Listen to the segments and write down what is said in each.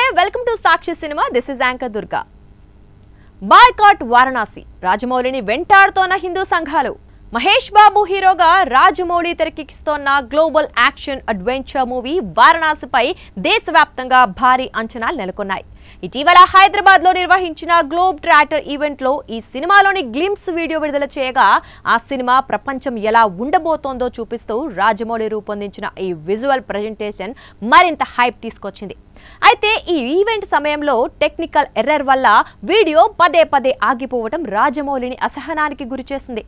నమస్తే welcome to Sakshi cinema this is anchor Durga boycott Varanasi రాజమౌళిని వెంటాడుతోన్న హిందూ సంఘాలు మహేష్ బాబు హీరోగా రాజమౌళి తెరకెక్కిస్తోన్న గ్లోబల్ యాక్షన్ అడ్వెంచర్ మూవీ వారణాసిపై దేశవ్యాప్తంగా భారీ అంచనాలు నెలకొన్నాయి. ఇటీవల హైదరాబాద్ లో నిర్వహించిన గ్లోబ్ ట్రాటర్ ఈవెంట్ లో ఈ సినిమాలోని గ్లింప్స్ వీడియో విడుదల చేయగా ఆ సినిమా ప్రపంచం ఎలా ఉండబోతోందో చూపిస్తూ రాజమౌళి రూపొందించిన ఈ విజువల్ ప్రెజెంటేషన్ మరింత హైప్ తీసుకొచ్చింది. అయితే ఈ ఈవెంట్ సమయంలో టెక్నికల్ ఎర్రర్ వల్ల వీడియో పదే పదే ఆగిపోవడం రాజమౌళిని అసహనానికి గురిచేసింది.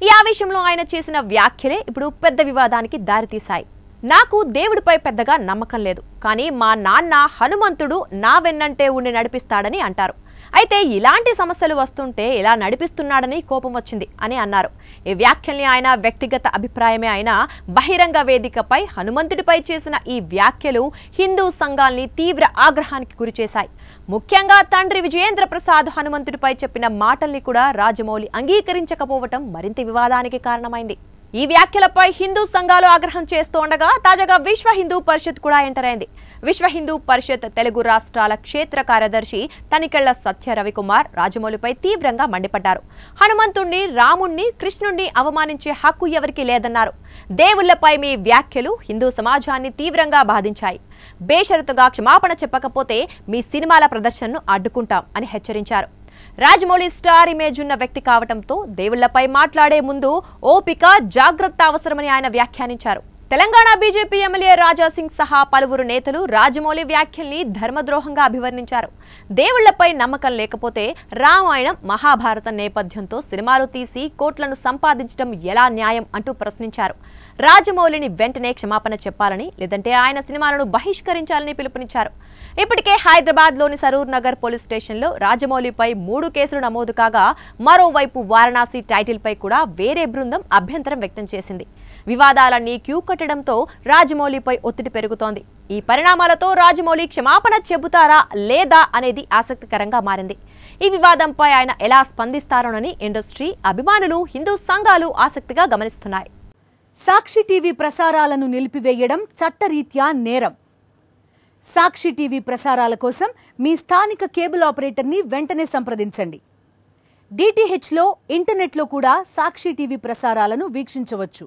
ఈ ఆవేశంలో ఆయన చేసిన వ్యాఖ్యలే ఇప్పుడు పెద్ద వివాదానికి దారితీశాయి. నాకు దేవుడిపై పెద్దగా నమ్మకం లేదు, కానీ మా నాన్న హనుమంతుడు నా వెన్నంటే ఉండి నడిపిస్తాడని అంటారు. అయితే ఇలాంటి సమస్యలు వస్తుంటే ఇలా నడిపిస్తున్నాడని కోపం వచ్చింది అని అన్నారు. ఈ వ్యాఖ్యల్ని ఆయన వ్యక్తిగత అభిప్రాయమే అయినా బహిరంగ వేదికపై హనుమంతుడిపై చేసిన ఈ వ్యాఖ్యలు హిందూ సంఘాల్ని తీవ్ర ఆగ్రహానికి గురిచేశాయి. ముఖ్యంగా తండ్రి విజయేంద్ర ప్రసాద్ హనుమంతుడిపై చెప్పిన మాటల్ని కూడా రాజమౌళి అంగీకరించకపోవటం మరింత వివాదానికి కారణమైంది. ఈ వ్యాఖ్యలపై హిందూ సంఘాలు ఆగ్రహం చేస్తుండగా తాజాగా విశ్వ హిందూ పరిషత్ కూడా ఎంటర్ అయింది. విశ్వ హిందూ పరిషత్ తెలుగు రాష్ట్రాల క్షేత్ర కార్యదర్శి తనికెళ్ల సత్య రవికుమార్ రాజమౌళిపై తీవ్రంగా మండిపడ్డారు. హనుమంతుణ్ణి, రాముణ్ణి, కృష్ణుణ్ణి అవమానించే హక్కు ఎవరికీ లేదన్నారు. దేవుళ్లపై మీ వ్యాఖ్యలు హిందూ సమాజాన్ని తీవ్రంగా బాధించాయి. బేషరతుగా క్షమాపణ చెప్పకపోతే మీ సినిమాల ప్రదర్శనను అడ్డుకుంటాం అని హెచ్చరించారు. రాజమౌళి స్టార్ ఇమేజ్ ఉన్న వ్యక్తి కావడంతో దేవుళ్లపై మాట్లాడే ముందు ఓపిక, జాగ్రత్త అవసరమని ఆయన వ్యాఖ్యానించారు. తెలంగాణ బీజేపీ ఎమ్మెల్యే రాజాసింగ్ సహా పలువురు నేతలు రాజమౌళి వ్యాఖ్యల్ని ధర్మద్రోహంగా అభివర్ణించారు. దేవుళ్లపై నమ్మకం లేకపోతే రామాయణం, మహాభారతం నేపథ్యంతో సినిమాలు తీసి కోట్లను సంపాదించడం ఎలా న్యాయం అంటూ ప్రశ్నించారు. రాజమౌళిని వెంటనే క్షమాపణ చెప్పాలని, లేదంటే ఆయన సినిమాలను బహిష్కరించాలని పిలుపునిచ్చారు. ఇప్పటికే హైదరాబాద్ లోని సరూర్ నగర్ పోలీస్ స్టేషన్లో రాజమౌళిపై 3 కేసులు నమోదు కాగా మరోవైపు వారణాసి టైటిల్ పై కూడా వేరే బృందం అభ్యంతరం వ్యక్తం చేసింది. వివాదాలన్నీ క్యూ కట్టడంతో రాజమౌళిపై ఒత్తిడి పెరుగుతోంది. ఈ పరిణామాలతో రాజమౌళి క్షమాపణ చెబుతారా లేదా అనేది ఆసక్తికరంగా మారింది. ఈ వివాదంపై ఆయన ఎలా స్పందిస్తారోనని ఇండస్ట్రీ, అభిమానులు, హిందూ సంఘాలు ఆసక్తిగా గమనిస్తున్నాయి. సాక్షి టీవీ ప్రసారాలను నిలిపివేయడం చట్టరీత్యా నేరం. సాక్షి టీవీ ప్రసారాల కోసం మీ స్థానిక కేబుల్ ఆపరేటర్ని వెంటనే సంప్రదించండి. DTHలో, ఇంటర్నెట్లో కూడా సాక్షి టీవీ ప్రసారాలను వీక్షించవచ్చు.